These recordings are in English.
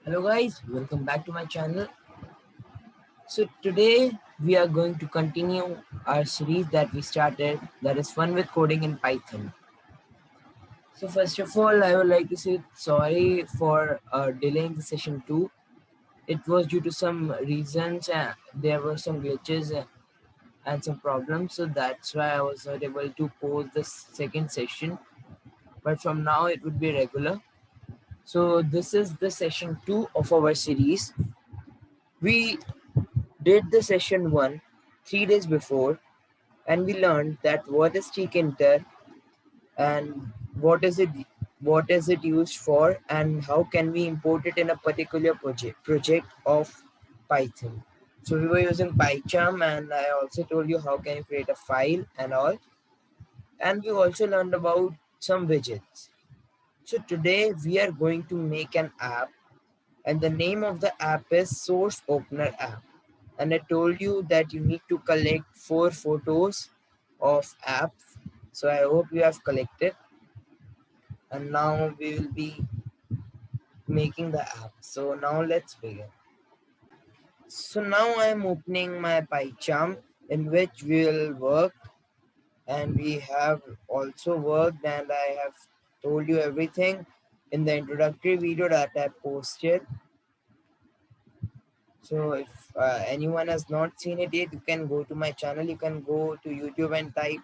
Hello guys, welcome back to my channel. So today we are going to continue our series that we started, that is fun with coding in Python. So first of all, I would like to say sorry for delaying the session 2. It was due to some reasons, there were some glitches and some problems, so that's why I was not able to post the second session. But from now it would be regular. So this is the session 2 of our series. We did the session 1 3 days before, and we learned that what is tkinter and what is it used for, and how can we import it in a particular project of Python. So we were using PyCharm, and I also told you how can you create a file and all, and we also learned about some widgets. So today we are going to make an app, and the name of the app is Source Opener App. And I told you that you need to collect 4 photos of apps. So I hope you have collected. And now we will be making the app. So now let's begin. So now I am opening my PyCharm in which we will work, and we have also worked, and I have told you everything in the introductory video that I posted. So if anyone has not seen it yet, you can go to my channel. You can go to YouTube and type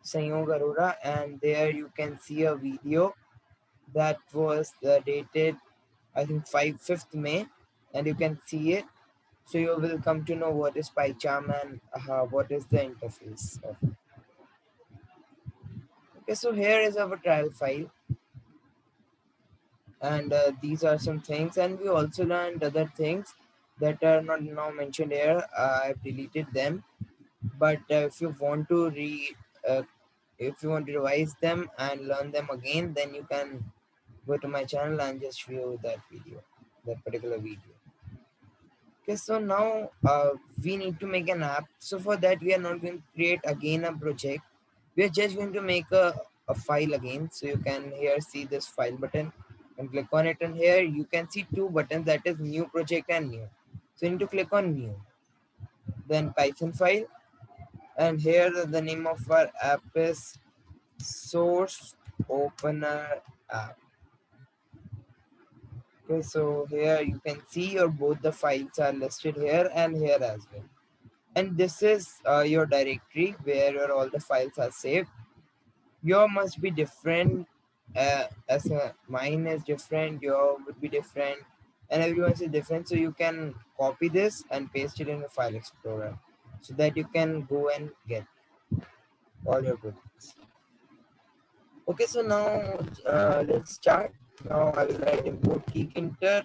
Sanyog Arora, and there you can see a video that was dated, I think, 5th May, and you can see it. So you will come to know what is PyCharm and what is the interface of it. Okay, so here is our trial file, and these are some things, and we also learned other things that are not now mentioned here. I've deleted them, but if you want to uh, if you want to revise them and learn them again, then you can go to my channel and just view that particular video. Okay, so now we need to make an app. So for that, we are not going to create again a project. We are just going to make a file again. So you can here see this file button and click on it, and here you can see two buttons, that is new project and new. So you need to click on new, then Python file, and here the name of our app is Source Opener App. Okay, so here you can see your both the files are listed here and here as well. And this is your directory where all the files are saved. Your must be different, mine is different, your would be different, and everyone's is different. So you can copy this and paste it in the file explorer so that you can go and get all your projects. Okay, so now let's start. Now I will write import tkinter,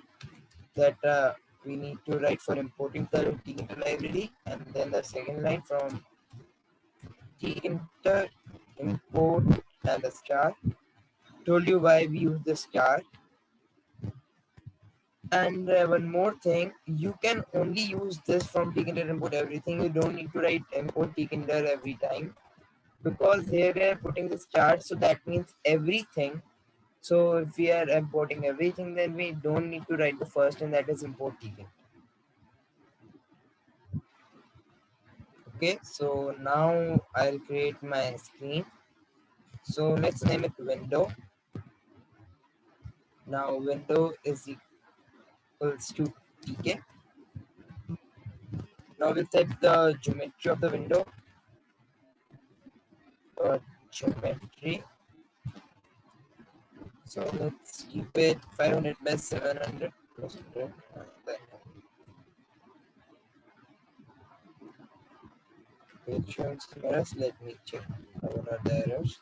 that we need to write for importing the tkinter library, and then the second line from tkinter import and the star. Told you why we use the star. And one more thing, you can only use this from tkinter import everything. You don't need to write import tkinter every time, because here we are putting the star, so that means everything. So if we are importing everything, then we don't need to write the first, and that is import tkinter. Okay, so now I'll create my screen. So let's name it window. Now window is equals to tk. Now we'll set the geometry of the window. Geometry. So let's keep it 500 by 700 plus 100. It shows some errors. Let me check what are the errors.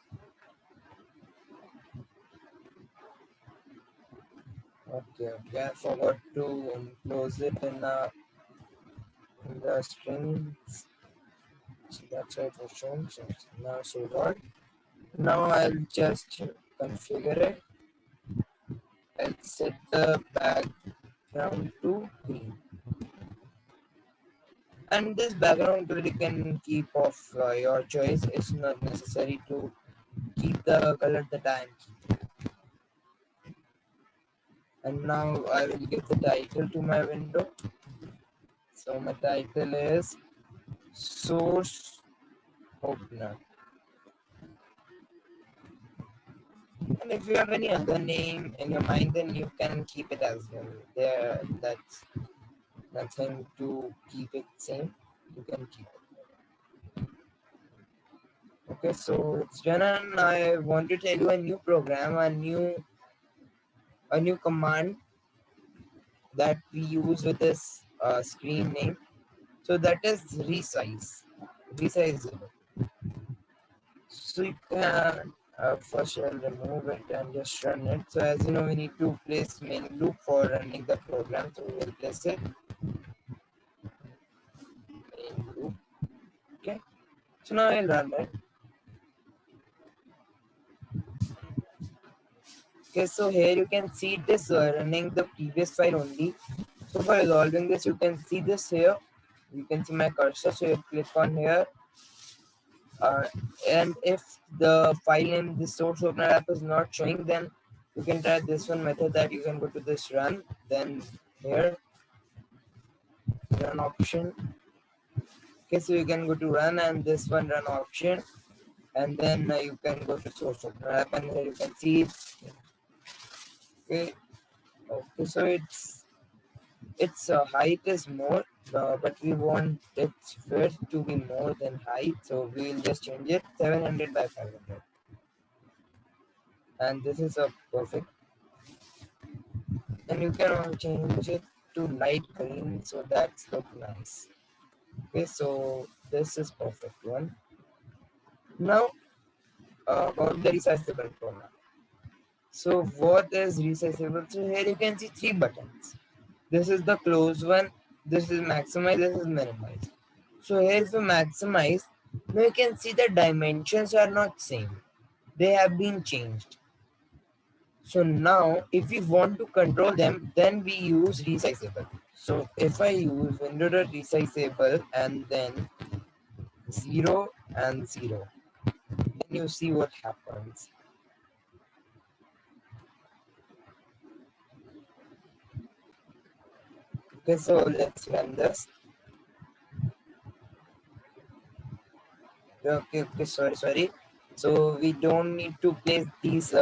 Okay, I forgot to enclose it in the strings. So that's why it was shown. So now save all. Now I'll just configure it. I'll set the background to green. And this background color you can keep of your choice. It's not necessary to keep the color that I am keeping. And now I will give the title to my window. So my title is Source Opener. And if you have any other name in your mind, then you can keep it as well. There, that's nothing to keep it same. You can keep it. Okay, so it's done, and I want to tell you a new program, a new command that we use with this screen name. So that is resize, resizable. So you can first I'll remove it and just run it. So as you know, we need to place main loop for running the program. So we'll place it main loop. Okay. So now I'll run it. Okay. So here you can see this running the previous file only. So for resolving this, you can see this here. You can see my cursor. So you click on here. Uh, and if the file name, this source opener app is not showing, then you can try this one method that you can go to this run. Then here, run option. Okay, so you can go to run and this one run option, and then you can go to source opener app, and here you can see it. Okay, okay, so its height is more, but we want its width to be more than height, so we will just change it 700 by 500, and this is a perfect. And you can change it to light green, so that's look nice. Okay, so this is perfect one. Now about the resizable program. So what is resizable? So here you can see three buttons. This is the close one, this is maximize, this is minimize. So here if you maximize, now you can see the dimensions are not same. They have been changed. So now if we want to control them, then we use resizable. So if I use window dot resizable and then 0 and 0, then you see what happens. Okay, so let's run this. Okay, okay, sorry. So we don't need to place these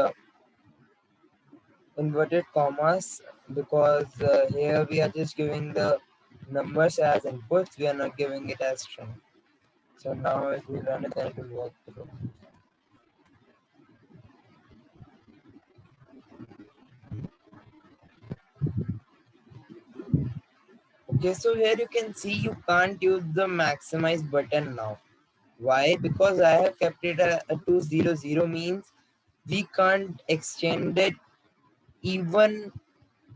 inverted commas because here we are just giving the numbers as inputs. We are not giving it as string. So now if we run it, then it will work through. Okay, so here you can see you can't use the maximize button now. Why? Because I have kept it a 200 means we can't extend it even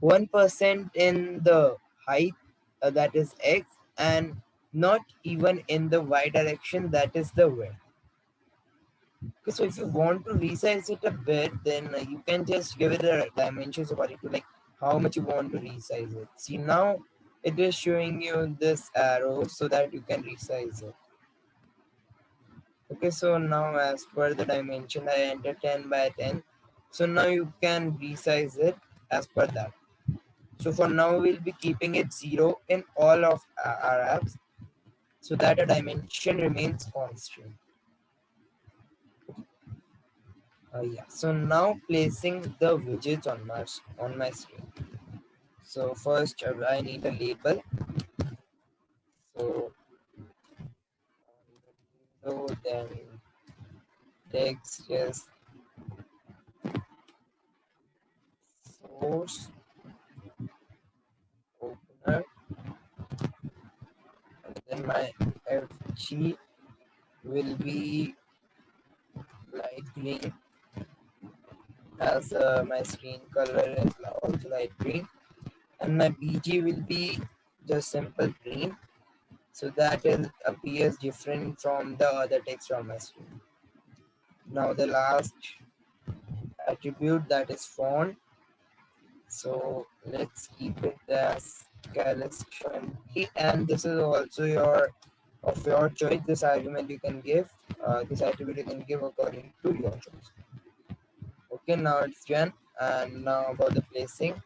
1% in the height, that is x, and not even in the y direction, that is the width. Okay, so if you want to resize it a bit, then you can just give it the dimensions according to like how much you want to resize it. See, now it is showing you this arrow so that you can resize it. Okay, so now as per the dimension I enter 10 by 10. So now you can resize it as per that. So for now we'll be keeping it 0 in all of our apps so that the dimension remains constant. Yeah. So now placing the widgets on my screen. So first I need a label. So then text is source opener, and then my FG will be light green as my screen color is also light green, and my BG will be just simple green, so that it appears different from the other text on my screen. Now the last attribute, that is font, so let's keep it as Calis 20, and this is also your choice. This argument you can give, this attribute you can give according to your choice. Okay, now it's done. And now about the placing.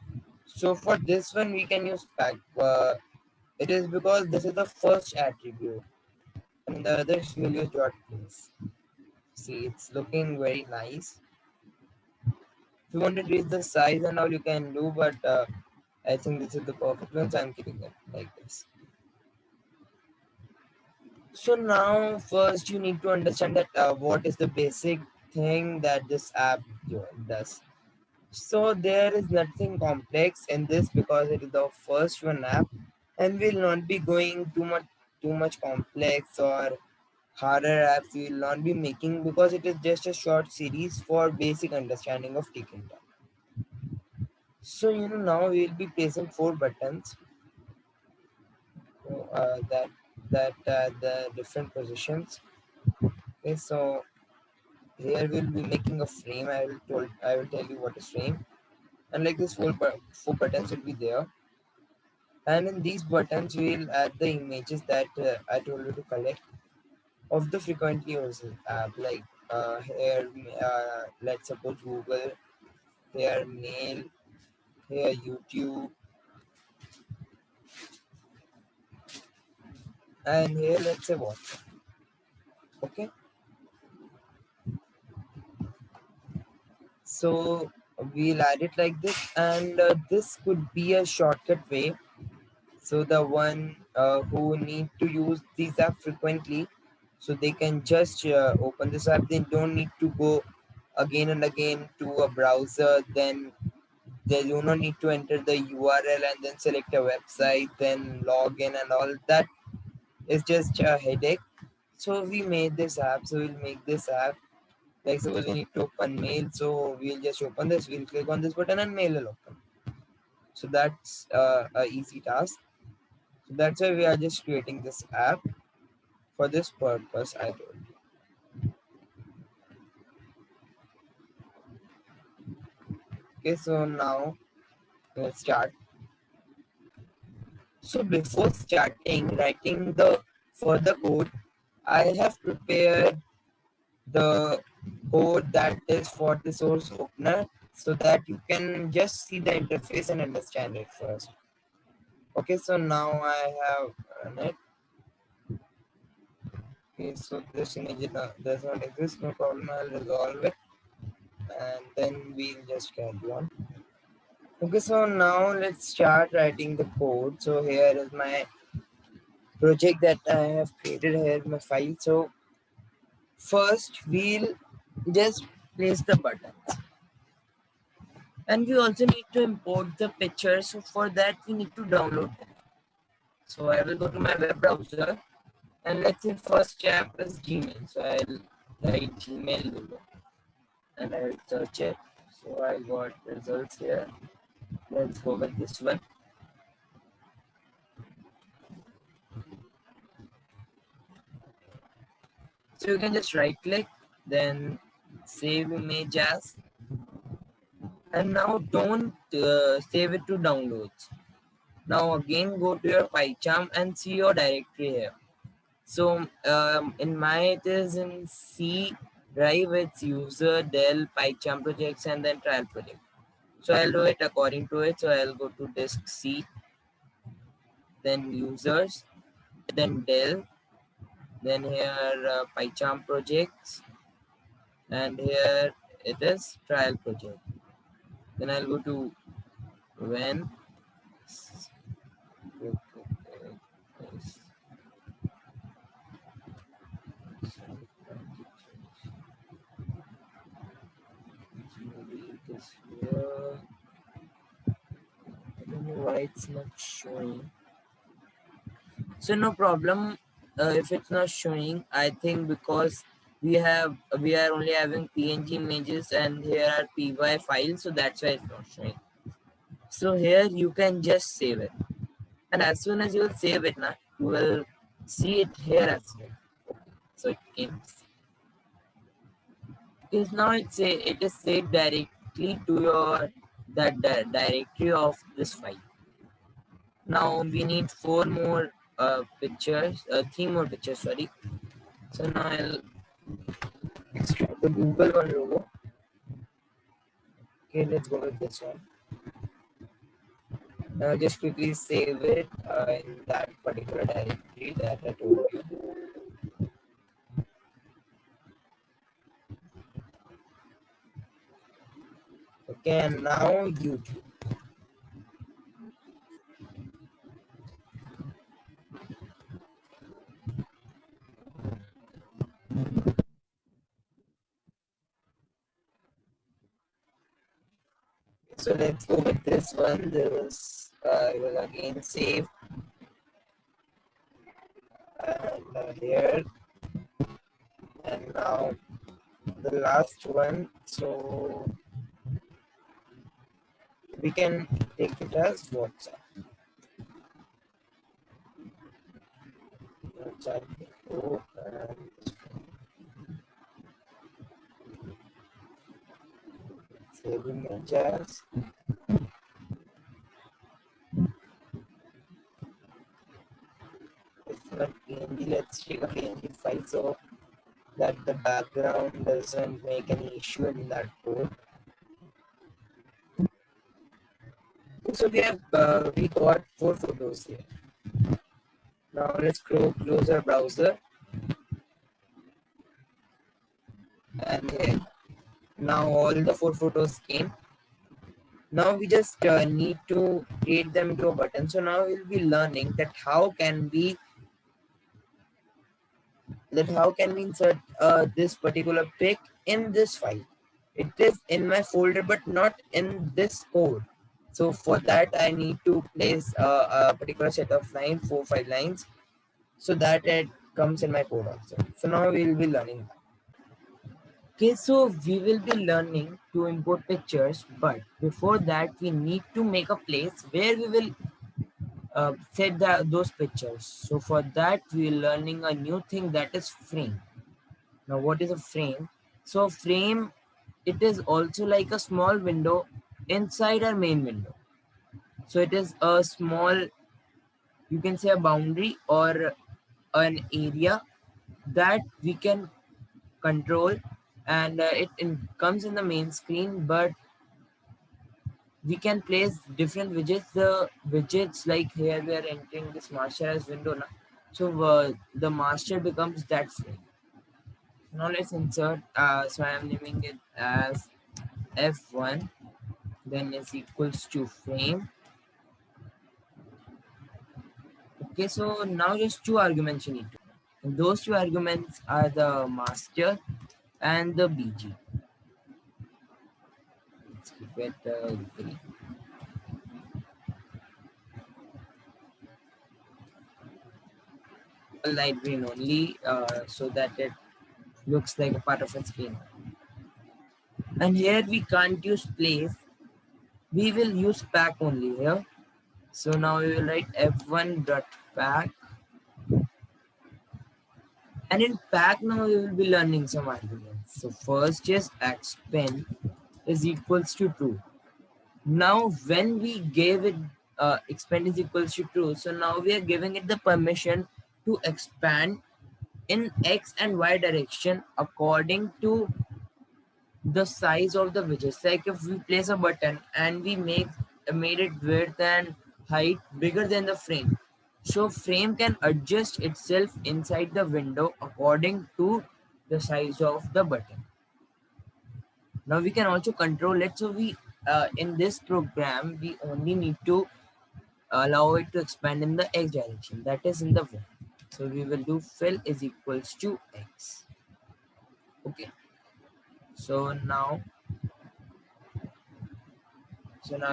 So for this one, we can use pack. It is because this is the first attribute, and the others will use dot place. See, it's looking very nice. If you want to increase the size and all, you can do, but I think this is the perfect one, so I'm keeping it like this. So now, first you need to understand that what is the basic thing that this app does. So there is nothing complex in this because it is the first one app, and will not be going too much complex or harder apps. We will not be making because it is just a short series for basic understanding of taking time. So now we will be placing 4 buttons that the different positions. Okay, so here we'll be making a frame. I will tell you what is frame, and like this four buttons will be there, and in these buttons we'll add the images that I told you to collect of the frequently used app. Like here, let's suppose Google, here Mail, here YouTube, and here let's say WhatsApp. Okay, so we'll add it like this, and this could be a shortcut way. So the one who need to use these app frequently, so they can just open this app. They don't need to go again and again to a browser. Then they do not need to enter the URL and then select a website, then log in and all that is just a headache. So we made this app. So we'll make this app. Like suppose we need to open mail, so we'll just open this. We'll click on this button and mail will open. So that's a easy task. So that's why we are just creating this app for this purpose. I told you. Okay, so now let's start. So before starting writing the further code, I have prepared the code that is for the source opener so that you can just see the interface and understand it first. Okay, so now I have run it. Okay, so this image does not exist, no problem, I'll resolve it and then we'll just carry on. Okay, so now let's start writing the code. So here is my project that I have created. Here is my file. So first we'll just place the buttons, and we also need to import the pictures. So for that we need to download them. So I will go to my web browser, and let's say first app is Gmail. So I'll write Gmail below and I'll search it. So I got results here. Let's go with this one. So you can just right click, then save image as, and now don't save it to downloads. Now again go to your PyCharm and see your directory here. So in my it is in C drive, it's user, Dell, PyCharm projects, and then trial project. So I'll do it according to it. So I'll go to disk C, then users, then Dell, then here PyCharm projects, and here it is trial project. Then I'll go to when. I don't know why it's not showing. So no problem if it's not showing. I think because we are only having PNG images and here are PY files, so that's why it's not showing. So here you can just save it, and as soon as you will save it, now you will see it here as well. So it came. Because now it is saved directly to your directory of this file. Now we need 4 more pictures, 3 more pictures, sorry. So now I'll extract the Google one logo. Okay, let's go with this one. Just quickly save it in that particular directory that I told you. Okay, and now YouTube. So let's go with this one. I will again save here, and now the last one. So we can take it as WhatsApp. WhatsApp. Oh, save image as. It's not PNG. Let's take a PNG file so that the background doesn't make any issue in that code. So we got 4 photos here. Now let's close our browser, and here now all the 4 photos came. Now we just need to create them into a button. So now we'll be learning that how can we insert this particular pic in this file. It is in my folder but not in this code. So for that I need to place a particular set of 5 lines so that it comes in my code also. So now we will be learning that. Okay, so we will be learning to import pictures, but before that we need to make a place where we will set those pictures. So for that we are learning a new thing, that is frame. Now what is a frame? So frame, it is also like a small window inside our main window. So it is a small, you can say a boundary or an area that we can control, and comes in the main screen, but we can place different widgets. The widgets, like here we are entering this master as window now. So the master becomes that frame. Now let's insert, so I am naming it as f1, then is equals to frame. Okay, so now just 2 arguments you need to, and those 2 arguments are the master and the bg. Let's keep it green. Light green only, so that it looks like a part of a screen. And here we can't use place, we will use pack only here. So now we will write f1.pack, and in pack now we will be learning some arguments. So first is expand is equals to true. Now when we gave it expand is equals to true, so now we are giving it the permission to expand in x and y direction according to the size of the widgets. Like if we place a button and we made it width and height bigger than the frame, so frame can adjust itself inside the window according to the size of the button. Now we can also control it. So we in this program we only need to allow it to expand in the x direction, that is in the width. So we will do fill is equals to x. Okay, so now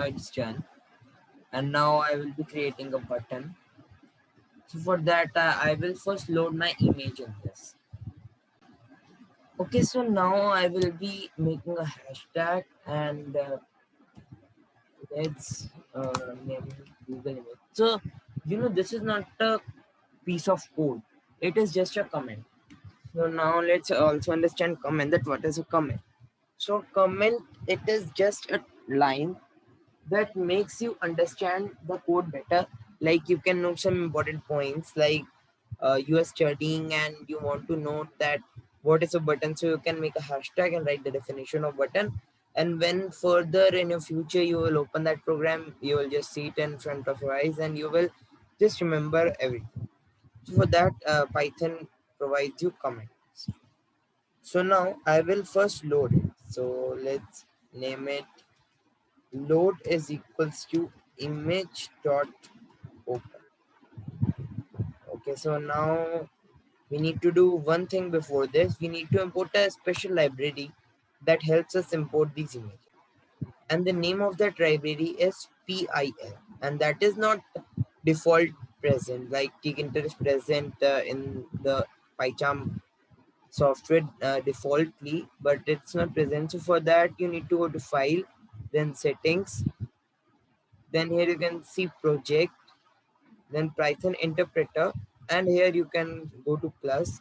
it's done, and now I will be creating a button. So for that I will first load my image in this. Okay, so now I will be making a hashtag, and let's name Google image. So this is not a piece of code, it is just a comment. So now let's also understand comment, that what is a comment. So comment, it is just a line that makes you understand the code better. Like you can know some important points, like you are studying and you want to know that what is a button, so you can make a hashtag and write the definition of button, And when further in your future you will open that program, you will just see it in front of your eyes and you will just remember everything. So for that, Python provides you comments. So now I will first load it. So let's name it load is equals to image dot open. Okay, so now we need to do one thing before this. We need to import a special library that helps us import these images. And the name of that library is PIL. And that is not default present, like Tkinter is present in the PyCharm software defaultly, but it's not present. So for that, you need to go to File, then Settings, then here you can see Project, then Python Interpreter, and here you can go to plus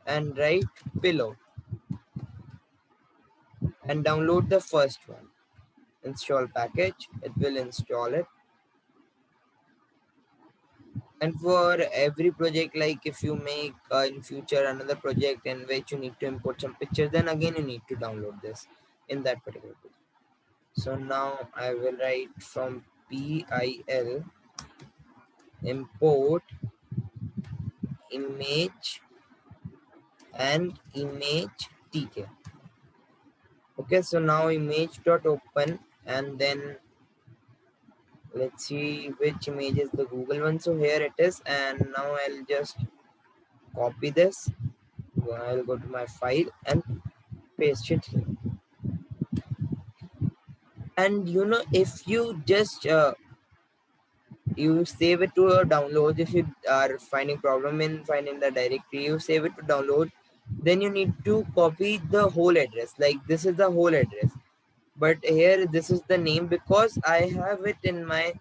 and write pillow and download the first one. Install package, it will install it. And for every project, like if you make in future another project in which you need to import some pictures, then again you need to download this in that particular project. So now I will write from PIL import image and image tk. Okay, so now image dot open, and then let's see which image is the Google one. So here it is, and now I'll just copy this. I'll go to my file and paste it here. And if you just you save it to a download, if you are finding problem in finding the directory, you save it to download, then you need to copy the whole address. Like this is the whole address, but here this is the name because I have it in my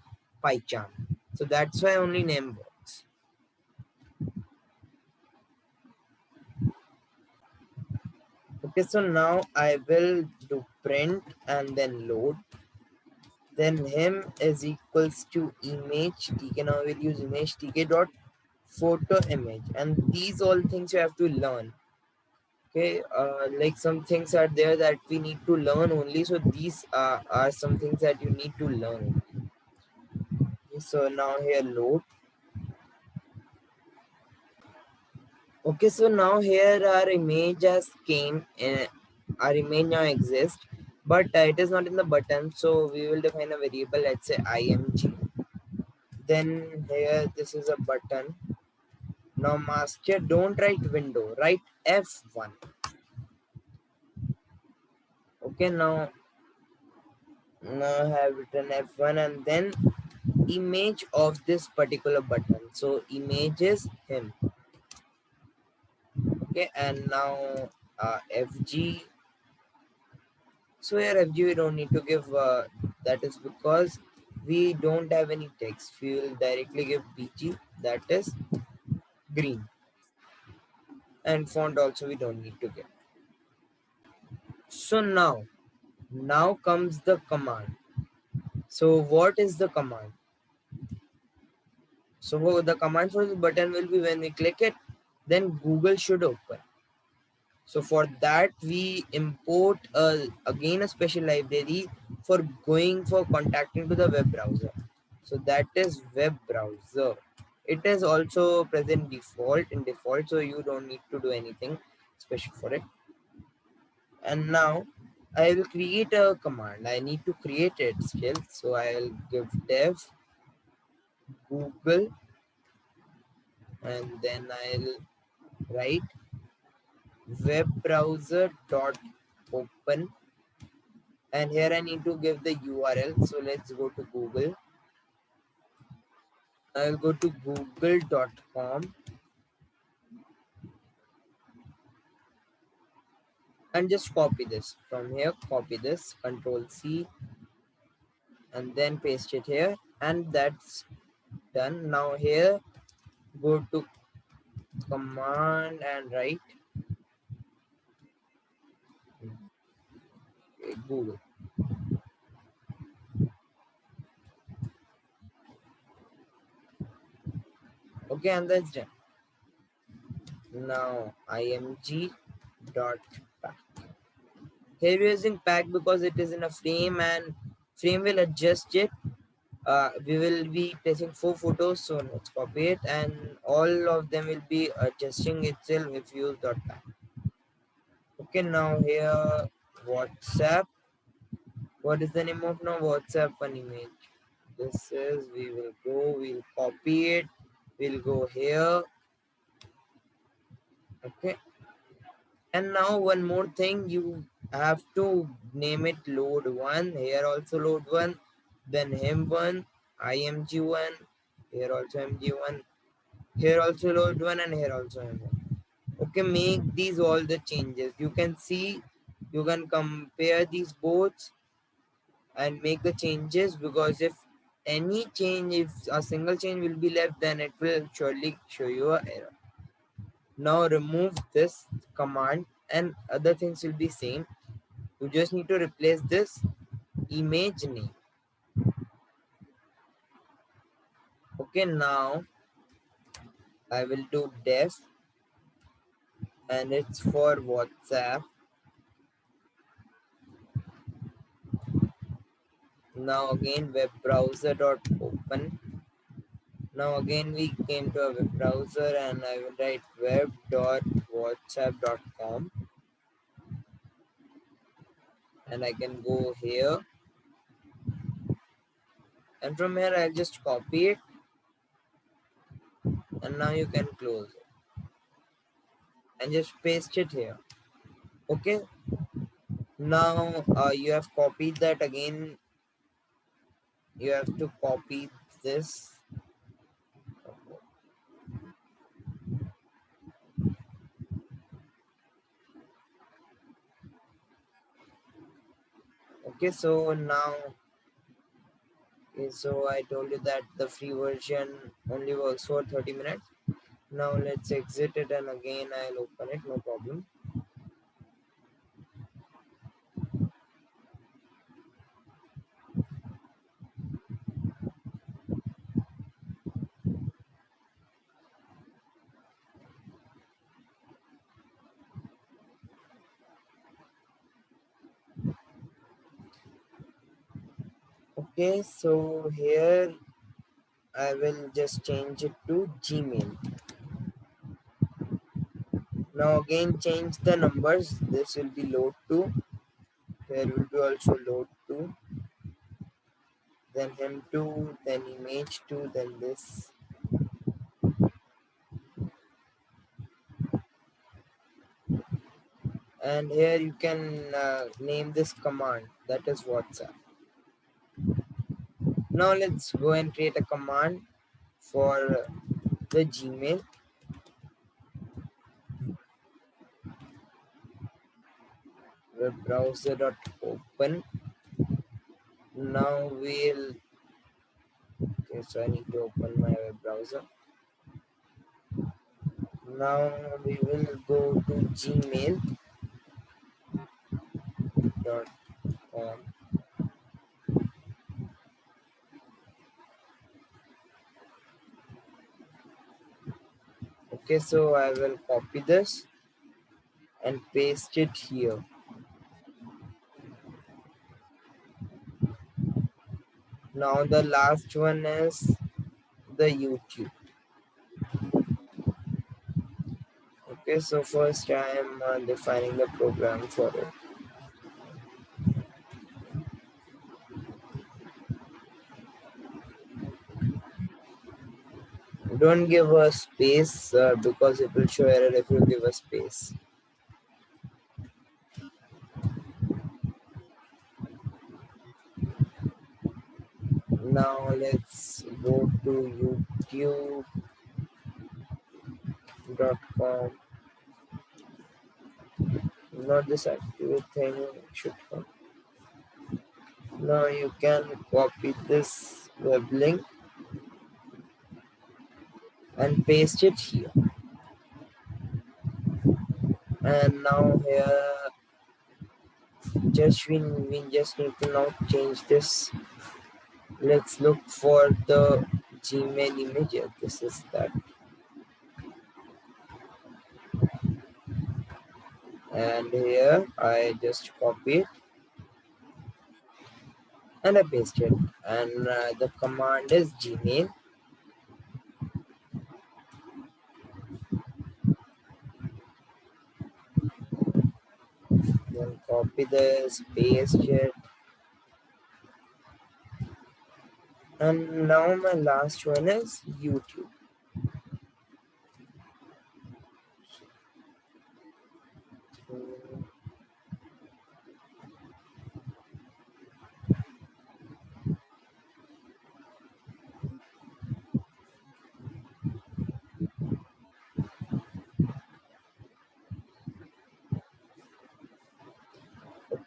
PyCharm, so that's why only name works. Okay, so now I will do print and then load. Then him is equals to image tk. Now we'll use image tk dot photo image, and these all things you have to learn. Okay, like some things are there that we need to learn only, so these are some things that you need to learn. Okay, so now here load. Okay, so now here our image has came in, our image now exists, but it is not in the button, so we will define a variable, let's say img. Then here this is a button. Now master, don't write window, write F1. Okay, now I have written F1 and then image of this particular button. So image is him. Okay, and now FG. So here FG we don't need to give, that is because we don't have any text. We will directly give BG, that is green. And font also we don't need to give. So now comes the command. So what is the command? So the command for the button will be when we click it, then Google should open. So for that we import again a special library for going for contacting to the web browser. So that is web browser. It is also present in default, so you don't need to do anything special for it. And now I will create a command. I need to create it still. So I'll give dev Google and then I'll write web browser dot open, and here I need to give the URL. So let's go to Google. I'll go to google.com and just copy this from here. Copy this, Control C, and then paste it here, and that's done. Now here go to command and write Google. Okay, and that's done. Now img dot path. Here we're using pack because it is in a frame and frame will adjust it. We will be placing 4 photos, so let's copy it and all of them will be adjusting itself if you use dot pack. Okay, now here WhatsApp. What is the name of now WhatsApp one image? This is, we'll copy it, we'll go here. Okay, and now one more thing, you have to name it load one, here also load one, then him one, img1, here also mg1, here also load one, and here also him one. Okay, make these all the changes. You can see, you can compare these both and make the changes, because if any change, if a single change will be left, then it will surely show you an error. Now remove this command and other things will be same. You just need to replace this image name. Okay, now I will do def and it's for WhatsApp. Now again web browser dot open. Now again we came to a web browser and I will write web.whatsapp.com and I can go here, and from here I'll just copy it and now you can close it and just paste it here. Okay, now you have copied that. Again you have to copy this. Okay, so now, okay, so I told you that the free version only works for 30 minutes. Now let's exit it and again I'll open it, no problem. Okay, so here I will just change it to Gmail. Now again change the numbers. This will be load 2. Here will be also load 2. Then him 2, then image 2, then this. And here you can name this command, that is WhatsApp. Now let's go and create a command for the Gmail. Web browser.open. Now we'll, okay, so I need to open my web browser. Now we will go to gmail.com Okay, so I will copy this and paste it here. Now the last one is the YouTube. Okay, so first I am defining the program for it. Don't give a space because it will show error if you give a space. Now let's go to youtube.com. Not this activate thing should come. Now you can copy this web link and paste it here. And now here we just need to now change this. Let's look for the Gmail image. Yeah, this is that. and here I just copy it and I paste it, and the command is Gmail. Then copy this, paste it, and now my last one is YouTube.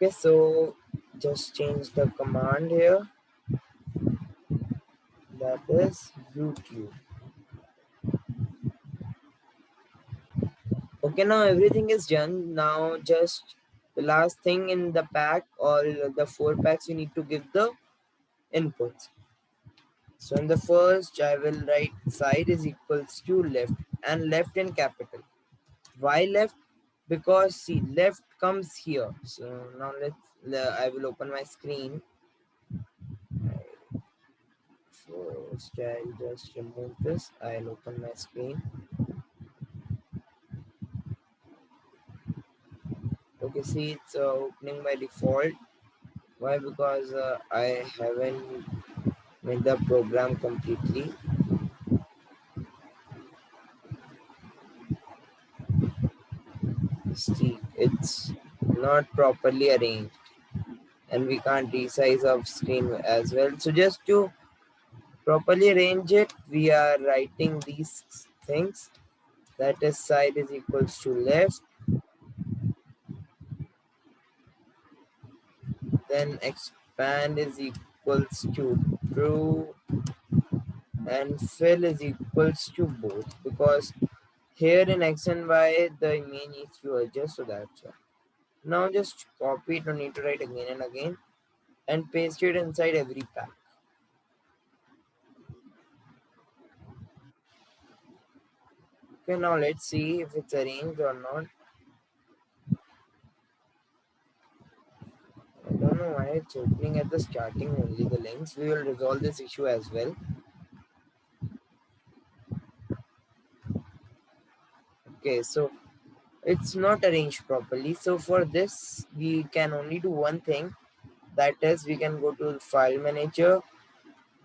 Okay, so just change the command here, that is YouTube. Okay, now everything is done. Now just the last thing in the pack, all the 4 packs, you need to give the inputs. So in the first, I will write side is equals to left, and left in capital. Why left? Because see, left comes here. So now I will open my screen. First, I'll just remove this. I'll open my screen. Okay, see, it's opening by default. Why? Because I haven't made the program completely. See, it's not properly arranged, and we can't resize off screen as well. So just to properly arrange it, we are writing these things. That is side is equals to left, then expand is equals to true, and fill is equals to both, because here in X and Y the image needs to adjust, so that's why. Now just copy it, don't need to write again and again, and paste it inside every pack. Okay, now let's see if it's arranged or not. I don't know why it's opening at the starting only the links. We will resolve this issue as well. Okay, so it's not arranged properly. So for this, we can only do one thing. That is, we can go to file manager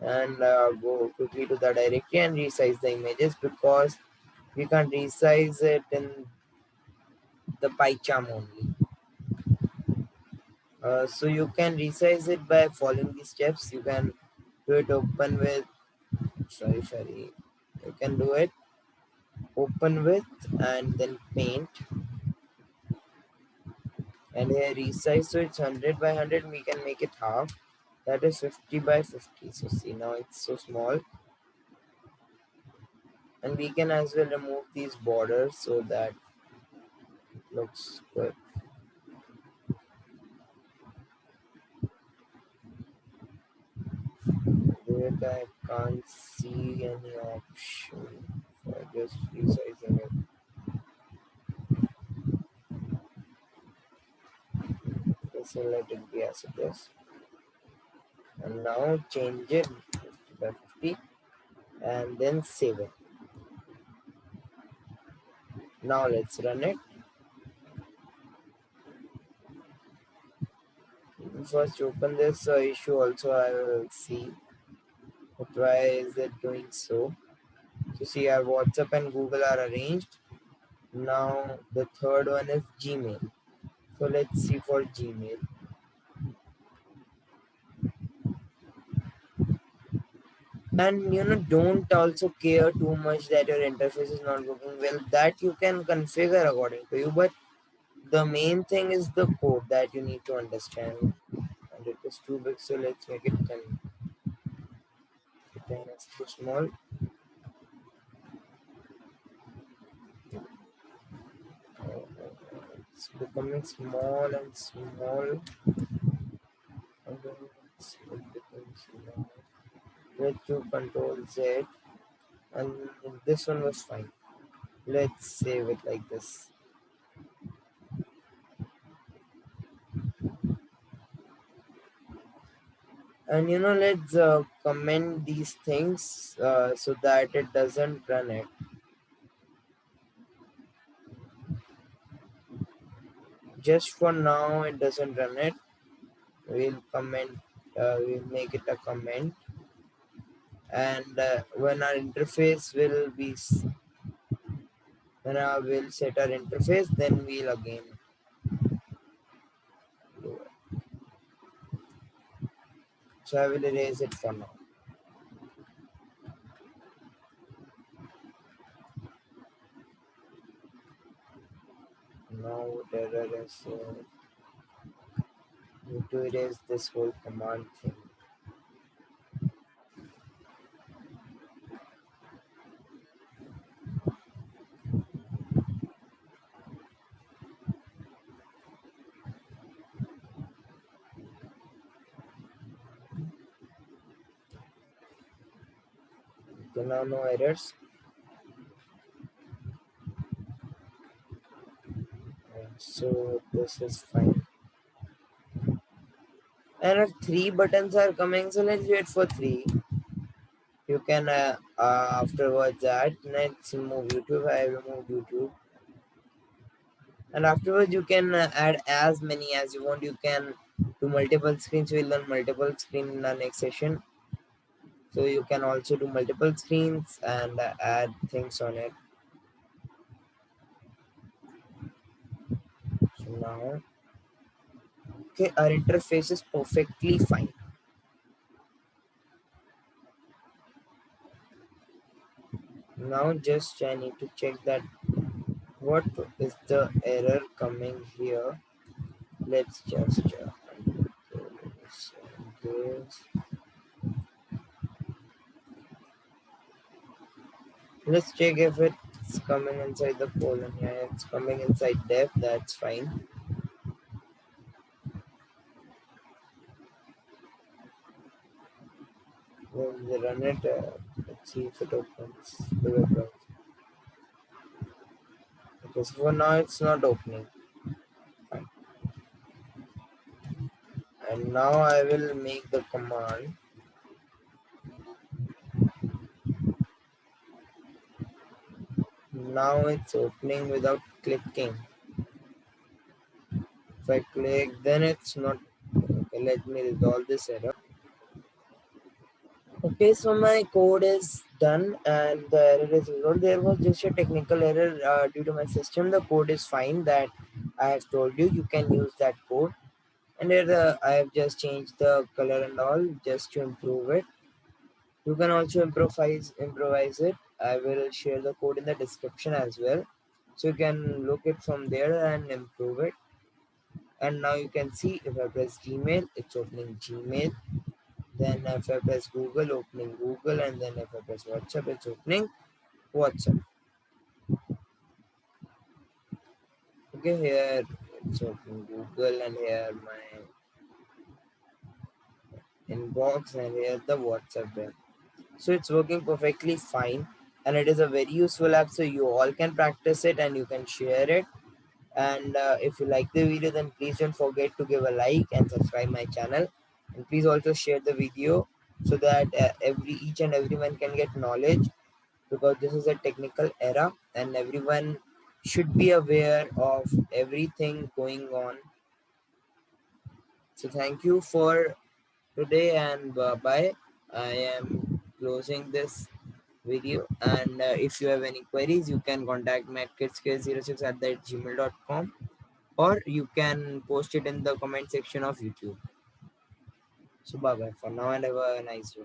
and go quickly to the directory and resize the images, because we can't resize it in the PyCharm only. So you can resize it by following these steps. You can do it open with, sorry. You can do it open with and then paint, and here resize, so it's 100 by 100. We can make it half, that is 50 by 50. So see, now it's so small, and we can as well remove these borders so that it looks good. But I can't see any option for just resizing it. Okay, so let it be as it is, and now change it 50 by 50 and then save it. Now let's run it. First open this issue also, I will see. But why is it doing so? So see, our WhatsApp and Google are arranged. Now the third one is Gmail. So let's see for Gmail. And don't also care too much that your interface is not working well. That you can configure according to you. But the main thing is the code that you need to understand. And it is too big, so let's make it 10. 10 is too small. It's becoming small and small. And then it becomes small. Let's do Control Z, and this one was fine. Let's save it like this. And let's comment these things so that it doesn't run it. Just for now, it doesn't run it. We'll comment, we'll make it a comment, and when our interface will be, when I will set our interface, then we'll again do it. So I will erase it for now. Now what error is need to erase this whole command thing. Okay, now no errors. So this is fine. And if three buttons are coming, so let's wait for three. You can afterwards add. Let's remove YouTube. I remove YouTube. And afterwards you can add as many as you want. You can do multiple screens. We'll learn multiple screen in the next session. So you can also do multiple screens and add things on it. So now, okay, our interface is perfectly fine. Now just I need to check that what is the error coming here. Let's just this. Let's check if it's coming inside the colon. Yeah, it's coming inside def. That's fine. When we run it, let's see if it opens the web browser. Okay, so for now it's not opening. Fine. And now I will make the command. Now it's opening without clicking. If I click, then it's not. Okay, let me resolve this error. Okay, so my code is done and the error is resolved. There was just a technical error due to my system. The code is fine that I have told you. You can use that code. And here I have just changed the color and all just to improve it. You can also improvise it. I will share the code in the description as well. So you can look it from there and improve it. And now you can see if I press Gmail, it's opening Gmail. Then if I press Google, opening Google, and then if I press WhatsApp, it's opening WhatsApp. Okay, here it's opening Google, and here my inbox, and here the WhatsApp there. So it's working perfectly fine, and it is a very useful app. So you all can practice it, and you can share it. And if you like the video, then please don't forget to give a like and subscribe my channel. And please also share the video so that each and everyone can get knowledge, because this is a technical era and everyone should be aware of everything going on. So thank you for today and bye bye. I am closing this video, and if you have any queries, you can contact me at kidscare06 at gmail.com, or you can post it in the comment section of YouTube. So bye bye for now and have a nice day.